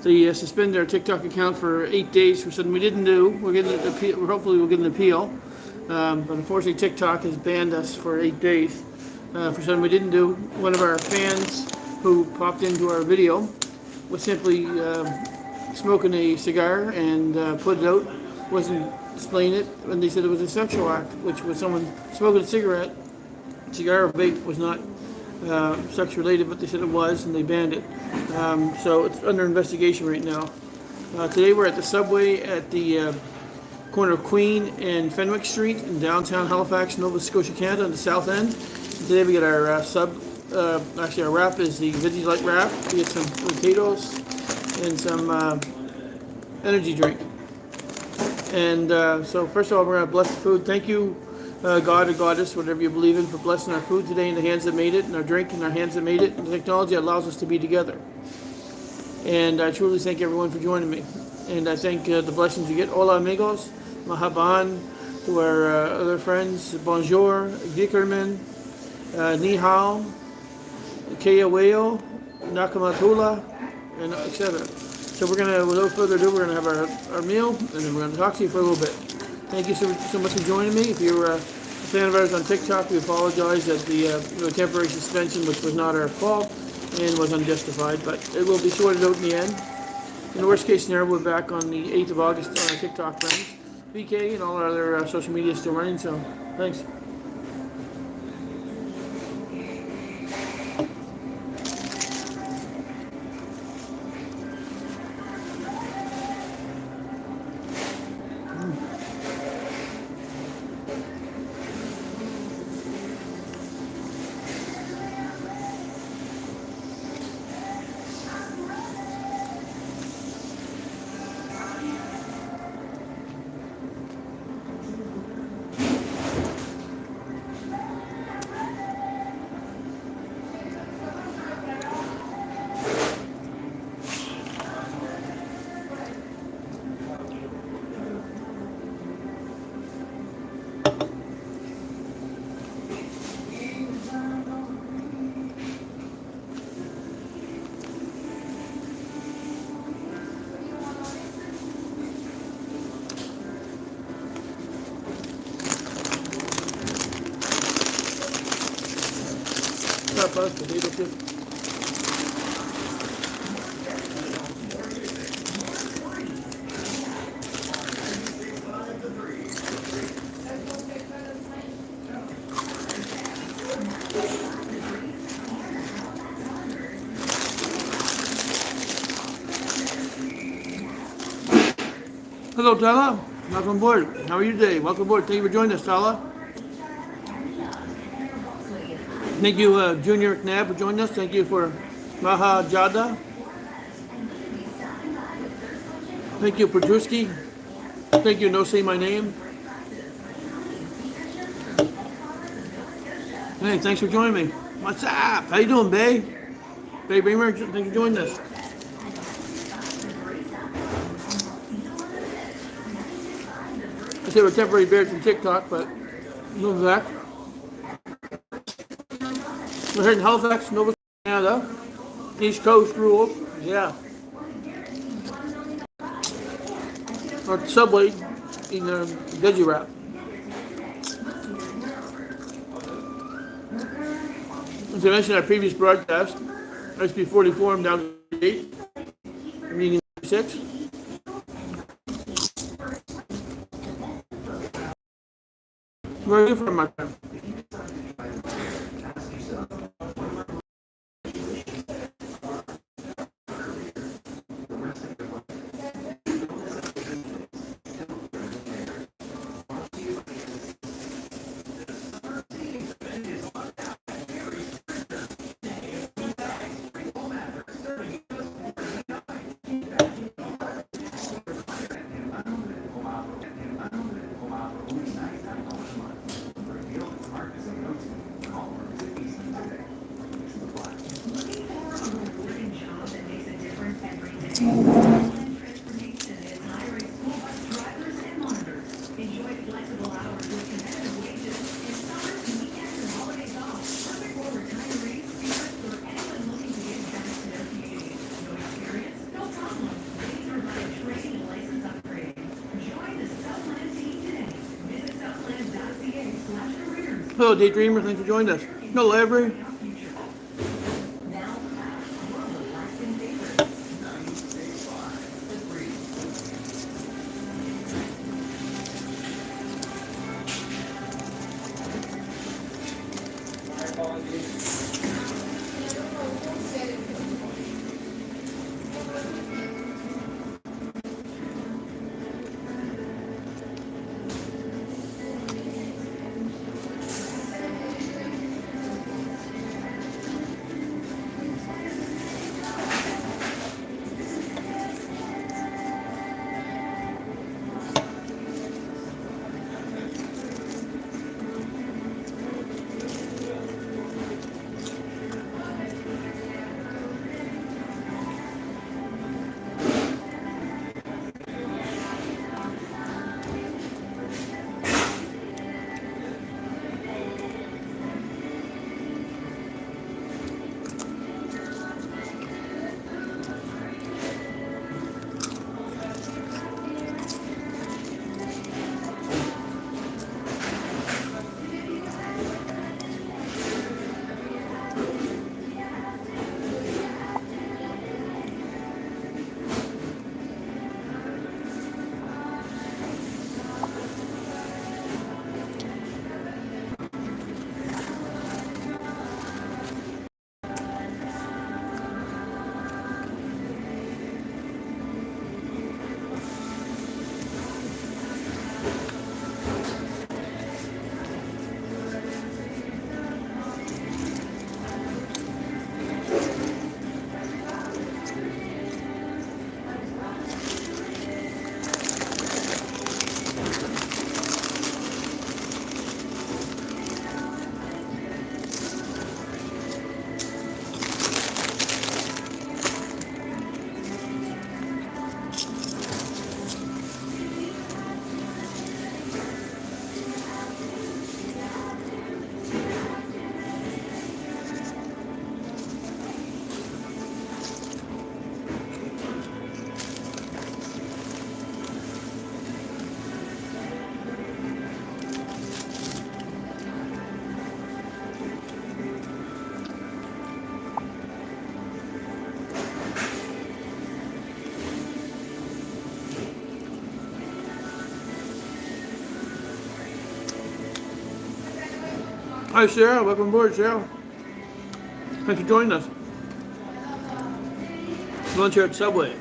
They suspended our TikTok account for 8 days for something we didn't do. We're getting an appeal. Hopefully, we'll get an appeal. But unfortunately, TikTok has banned us for 8 days for something we didn't do. One of our fans who popped into our video was simply smoking a cigar and put it out. Wasn't displaying it, and they said it was a sexual act, which was someone smoking a cigarette. Cigar or vape was not sex related, but they said it was, and they banned it. So it's under investigation right now. Today we're at the subway at the corner of Queen and Fenwick Street in downtown Halifax, Nova Scotia, Canada, on the south end. Today we get our actually our wrap is the Veggie Light wrap. We get some potatoes and some energy drink. And so first of all, we're going to bless the food. Thank you, God or Goddess, whatever you believe in, for blessing our food today in the hands that made it, and our drink in our hands that made it, and the technology that allows us to be together. And I truly thank everyone for joining me. And I thank the blessings you get. Hola amigos, mahaban, to our other friends, bonjour, gikerman, ni hao, keyaweo, nakamatula, and etc. So we're going to, without further ado, we're going to have our meal, and then we're going to talk to you for a little bit. Thank you so much for joining me. If you're a fan of ours on TikTok, we apologize that the temporary suspension, which was not our fault and was unjustified, but it will be sorted out in the end. In the worst case scenario, we're back on the 8th of August on our TikTok friends. VK and all our other social media is still running, so thanks. Potato chip. Hello, Tala. Welcome aboard. How are you today? Welcome aboard. Thank you for joining us, Tala. Thank you, Junior McNabb, for joining us. Thank you for Maha Jada. Thank you, Petruski. Thank you, No Say My Name. Hey, thanks for joining me. What's up? How you doing, Bay? Bay Bramer, thanks for joining us. I say we're temporary bears from TikTok, but moving back. We're here in Halifax, Nova Canada. East Coast rules, yeah. Or Subway in the veggie wrap. As I mentioned in our previous broadcast, SB 44, I'm down to 8. I'm eating 6. Where are you from, my friend? Hello, Daydreamer. Thanks for joining us. Hello, Avery. Hi, Sarah. Welcome aboard, Sarah. Thanks for joining us. Lunch here at Subway.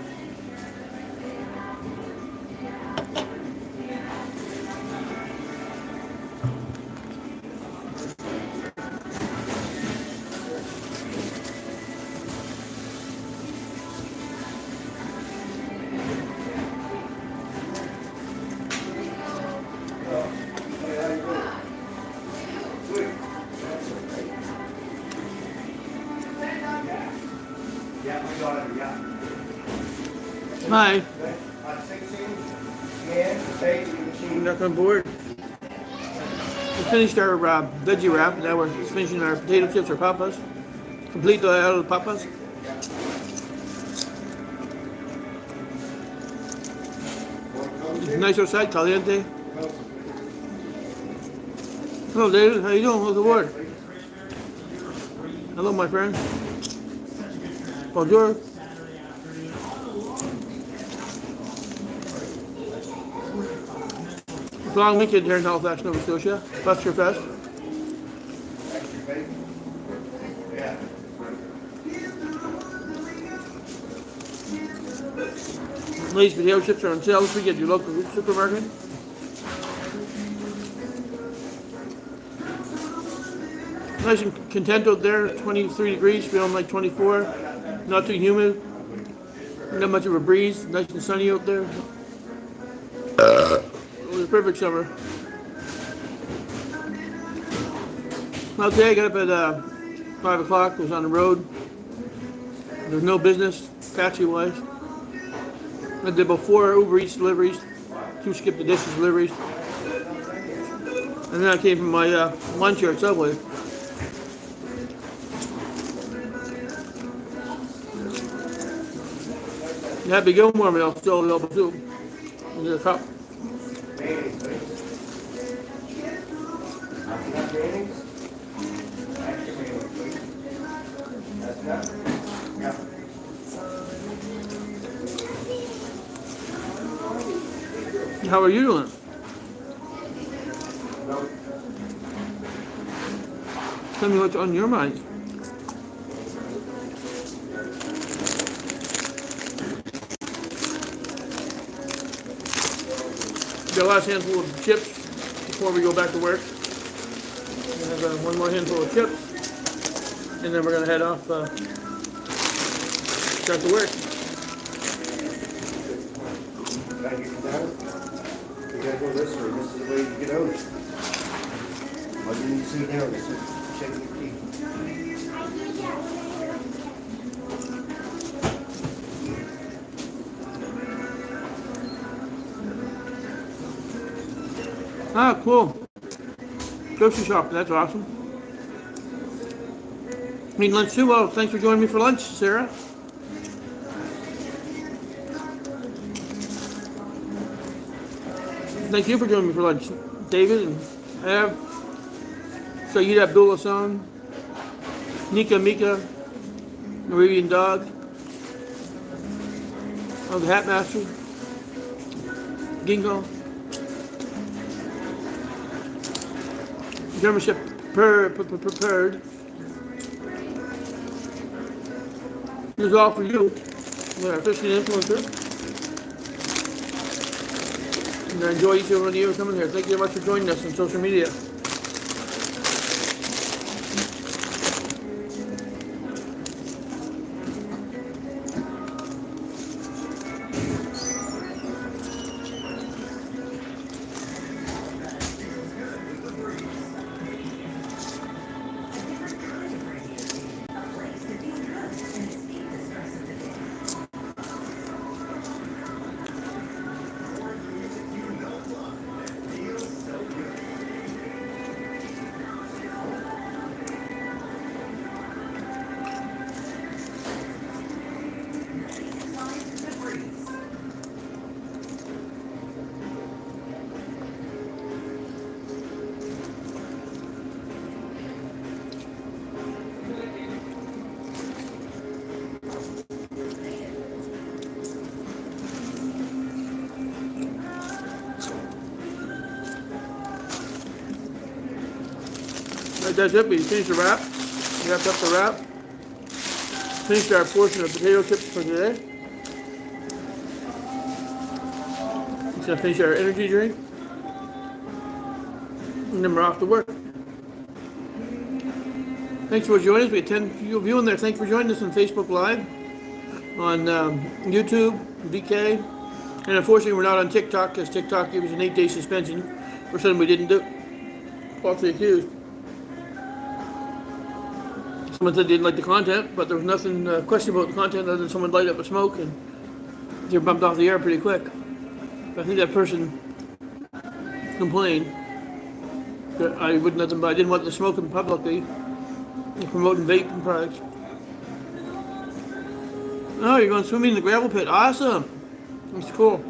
Hi. Back on board. We finished our veggie wrap. Now we're finishing our potato chips or papas. Complete the out of the papas. It's nice outside, caliente. Hello, David. How you doing? Welcome aboard. Hello, my friend. Bonjour. Long weekend here in Halifax, Nova Scotia. Buster Fest. Lay's potato chips are on sale this week at your local supermarket. Nice and content out there, 23 degrees, feeling like 24. Not too humid. Not much of a breeze, nice and sunny out there. It was a perfect summer. Well, today I got up at 5 o'clock, was on the road. There's no business, taxi-wise. I did about 4 Uber Eats deliveries, 2 Skip the Dishes deliveries. And then I came from my lunch here at Subway. Happy Gilmore meal still available too. In the cup. Nothing up paintings? Extra paintings, please. That's that? Yeah. How are you doing? No. Tell me what's on your mind. Got a last handful of chips before we go back to work. And I've got one more handful of chips, and then we're gonna head off, start to work. Gotta get down. You gotta go this way. This is the way you get out. Why didn't you sit down? Just shake your feet. Ah, cool. Grocery shop, that's awesome. Eating lunch too? Well, thanks for joining me for lunch, Sarah. Thank you for joining me for lunch, David and Ev, Saeed Abdullah Son, Nika Mika, Arabian Dog, the Hat Master, Gingo, German prepared. This is all for you. We're our fishing influencer. And I enjoy each and every one of you coming here. Thank you very much for joining us on social media. That's it. We finished the wrap. We wrapped up the wrap. Finished our portion of potato chips for today. Just gonna finish our energy drink. And then we're off to work. Thanks for joining us. We had 10 people in there. Thanks for joining us on Facebook Live, on YouTube, VK. And unfortunately, we're not on TikTok because TikTok gave us an 8-day suspension for something we didn't do. Falsely accused. Someone said they didn't like the content, but there was nothing questionable about the content other than someone light up a smoke and they were bumped off the air pretty quick. But I think that person complained that I wouldn't let them, but I didn't want them smoking publicly and promoting vaping products. Oh, you're going swimming in the gravel pit. Awesome. That's cool.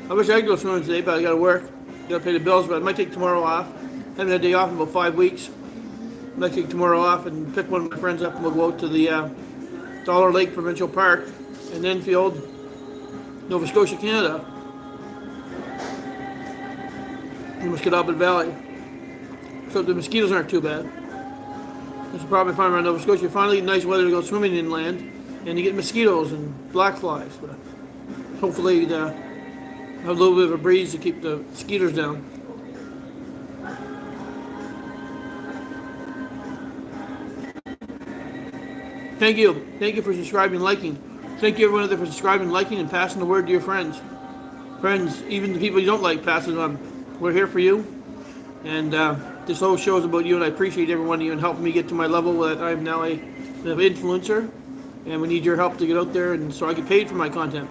I wish I could go swimming today, but I gotta work. Gotta pay the bills, but I might take tomorrow off. Haven't had a day off in about 5 weeks. I might take tomorrow off and pick one of my friends up and we'll go out to the Dollar Lake Provincial Park in Enfield, Nova Scotia, Canada. In Musquodoboit Valley. So the mosquitoes aren't too bad. That's the problem I find around Nova Scotia. You finally get nice weather to go swimming inland and you get mosquitoes and black flies. But hopefully have a little bit of a breeze to keep the mosquitoes down. Thank you. Thank you for subscribing and liking. Thank you everyone out there for subscribing, liking, and passing the word to your friends. Friends, even the people you don't like, pass it on. We're here for you. And this whole show is about you, and I appreciate every one of you and helping me get to my level that I'm now an influencer. And we need your help to get out there and so I get paid for my content.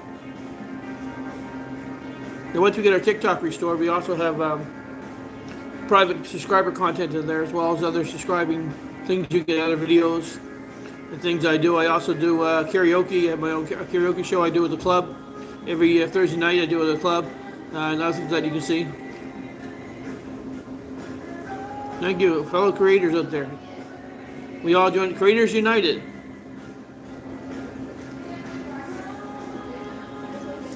And once we get our TikTok restored, we also have private subscriber content in there as well as other subscribing things you get out of videos. The things I do. I also do karaoke. I have my own karaoke show I do with the club. Every Thursday night I do with the club. And other things that you can see. Thank you, fellow creators out there. We all join Creators United.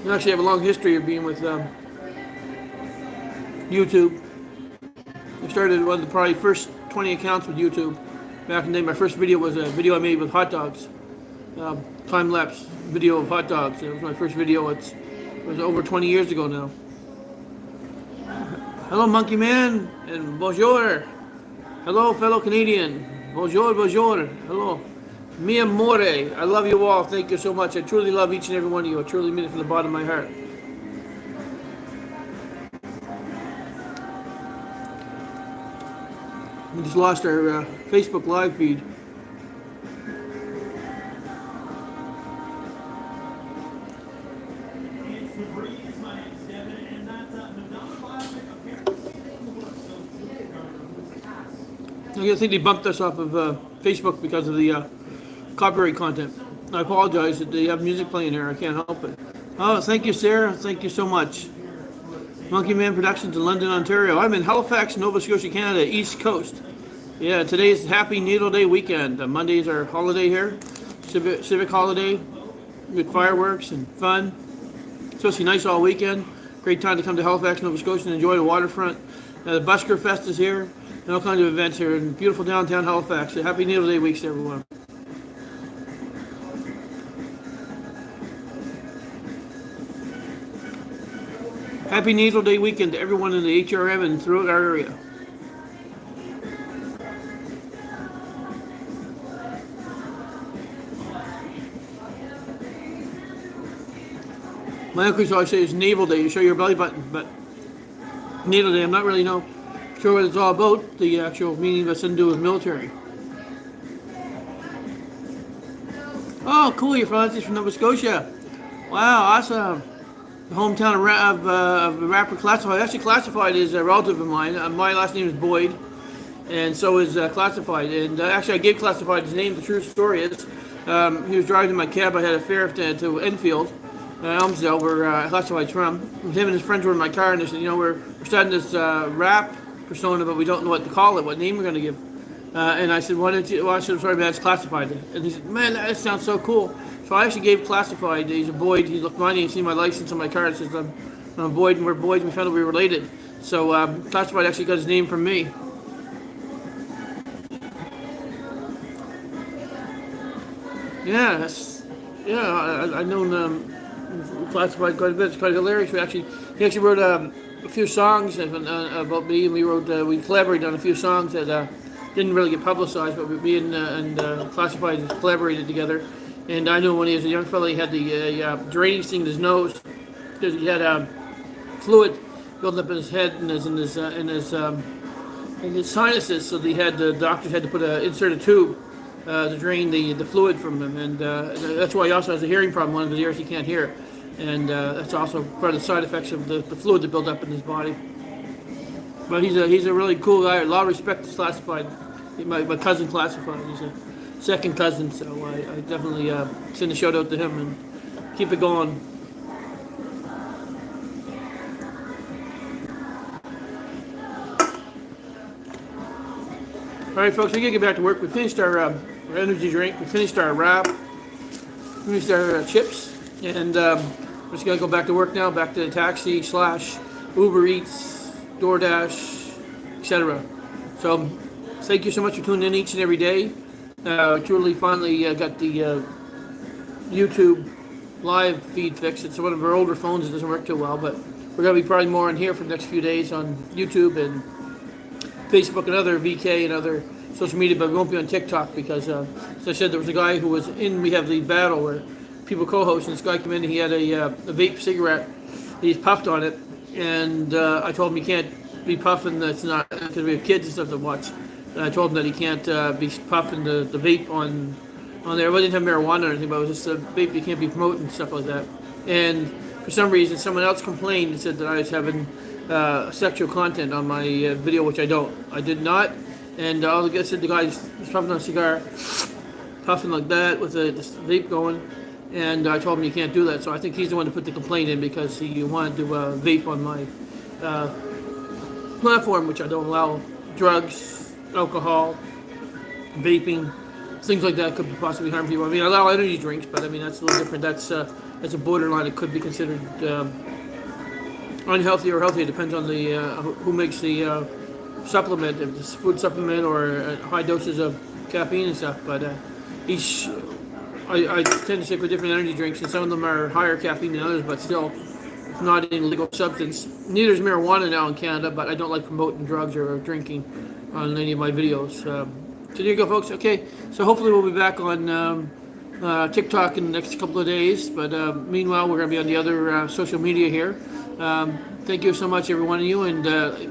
I actually have a long history of being with YouTube. I started one of the probably first 20 accounts with YouTube. Back in the day, my first video was a video I made with hot dogs. Time-lapse video of hot dogs. It was my first video. It was over 20 years ago now. Hello, Monkey Man, and bonjour. Hello, fellow Canadian. Bonjour, bonjour. Hello. Mi amore. I love you all. Thank you so much. I truly love each and every one of you. I truly mean it from the bottom of my heart. We just lost our Facebook live feed. I think they bumped us off of Facebook because of the copyright content. I apologize that they have music playing here. I can't help it. Oh, thank you, Sarah. Thank you so much. Monkey Man Productions in London, Ontario. I'm in Halifax, Nova Scotia, Canada, East Coast. Yeah, today's Happy Needle Day weekend. Monday's our holiday here, civic holiday with fireworks and fun. It's supposed to be nice all weekend. Great time to come to Halifax, Nova Scotia and enjoy the waterfront. The Busker Fest is here and all kinds of events here in beautiful downtown Halifax. So Happy Needle Day weeks to everyone. Happy Needle Day weekend to everyone in the HRM and throughout our area. My uncle used to always say it's Naval Day. You show your belly button, but Needle Day, I'm not really sure what it's all about. The actual meaning of it has to do with military. Oh, cool! You're Francis from Nova Scotia. Wow, awesome. The hometown of a rapper Classified. Actually, Classified is a relative of mine. My last name is Boyd, and so is Classified. And actually, I gave Classified his name. The true story is he was driving in my cab. I had a fare to Enfield, Elmsdale, where Classified's from. Him and his friends were in my car, and they said, you know, we're starting this rap persona, but we don't know what to call it, what name we're going to give. And I said, why don't you? Well, I said, sorry, man, it's Classified. And he said, man, that sounds so cool. So I actually gave Classified. He's a Boyd. He looked my name, seen my license on my car. It says I'm Boyd, and we're Boyd. And we found out we were related. So Classified actually got his name from me. Yeah, I've known Classified quite a bit. It's quite hilarious. He actually wrote a few songs about me, and we collaborated on a few songs that didn't really get publicized, but me and Classified collaborated together. And I know when he was a young fella, he had the drainage thing in his nose because he had fluid building up in his head and in his sinuses. So the doctors had to insert a tube to drain the fluid from him, and that's why he also has a hearing problem. One of his ears he can't hear, and that's also part of the side effects of the fluid that built up in his body. But he's a really cool guy. A lot of respect to Classified. My cousin Classified. He's a second cousin, so I definitely send a shout out to him and keep it going. All right, folks, we gotta get back to work. We finished our energy drink. We finished our wrap. Finished our chips, and we're just gonna go back to work now. Back to the taxi / Uber Eats, DoorDash, etc. So, thank you so much for tuning in each and every day. Truly finally got the YouTube live feed fixed. It's one of our older phones. It doesn't work too well, but we're going to be probably more in here for the next few days on YouTube and Facebook and other VK and other social media, but we won't be on TikTok because, as I said, there was a guy who was in, we have the battle where people co-host, and this guy came in and he had a vape cigarette. He's puffed on it, and I told him he can't be puffing, that's not, because we have kids and stuff to watch. And I told him that he can't be puffing the vape on there. Well, I didn't have marijuana or anything, but it was just a vape you can't be promoting, stuff like that. And for some reason, someone else complained and said that I was having sexual content on my video, which I don't. I did not. And all I said, the guy was puffing on a cigar, puffing like that with this vape going. And I told him you can't do that. So I think he's the one to put the complaint in because he wanted to vape on my platform, which I don't allow drugs, alcohol, vaping, things like that could possibly harm people. I mean, I allow energy drinks, but I mean that's a little different. That's a borderline. It could be considered unhealthy or healthy. It depends on the who makes the supplement, if it's food supplement or high doses of caffeine and stuff. But I tend to stick with different energy drinks, and some of them are higher caffeine than others, but still, it's not an illegal substance. Neither is marijuana now in Canada, but I don't like promoting drugs or drinking on any of my videos. So there you go, folks. Okay, so hopefully we'll be back on TikTok in the next couple of days. But meanwhile, we're going to be on the other social media here. Thank you so much, every one of you. And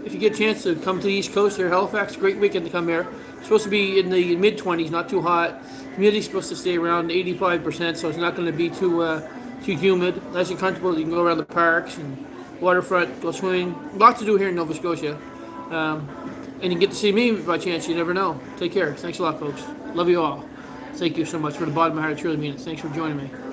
if you get a chance to come to the East Coast here, Halifax, great weekend to come here. It's supposed to be in the mid-20s, not too hot. Humidity's supposed to stay around 85%, so it's not going to be too humid. Nice and comfortable. You can go around the parks and waterfront, go swimming. Lots to do here in Nova Scotia. And you get to see me by chance. You never know. Take care. Thanks a lot, folks. Love you all. Thank you so much. From the bottom of my heart, I truly mean it. Thanks for joining me.